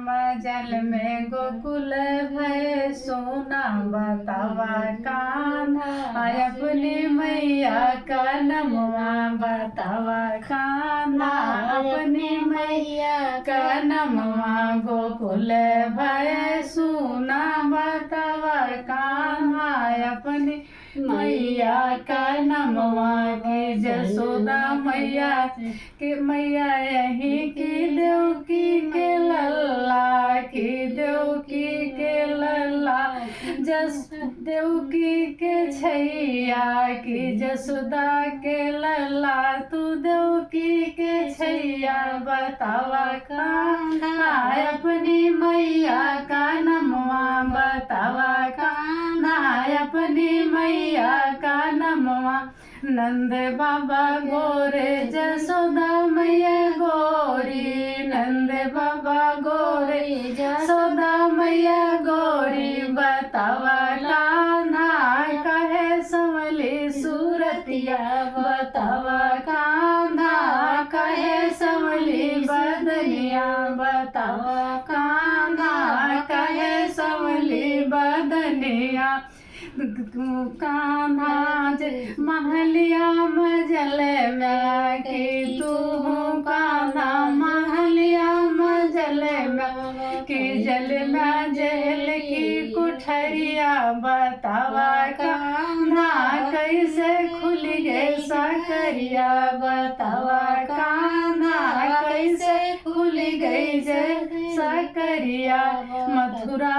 मजल में गोकुल भय सोना बतावा कान्हा अपनी मैया का नमवा बतावा कान्हा अपनी मैया का नमवा गोकुल भय सोना बतावा कान्हा अपनी मैया का नमवा के जसोदा मैया के मैया यही की देवकी के लल्ला की देवकी के लल्ला जस देवकी के छैया की जसोदा के लल्ला तू देवकी के छैया बतावा कान्हा अपनी मैया का नमवा बतावा कान्हा अपनी मैया का नमवा नंद बाबा गोरे जसोदा मैया गोरी नंद बाबा गोरे जसोदा मैया गोरी बतावा कान्हा कहे संवली सूरतिया बतावा कान्हा कहे संवली बदनिया बतावा कान्हा कहे संवली बदनिया कान्हा महलिया मजल में कि तू कान्हा महलिया मजल में कि जल में जेल की कुठरिया बतावा कान्हा कैसे खुल गए सकरिया बतावा कान्हा कैसे खुल गई जे सकरिया मथुरा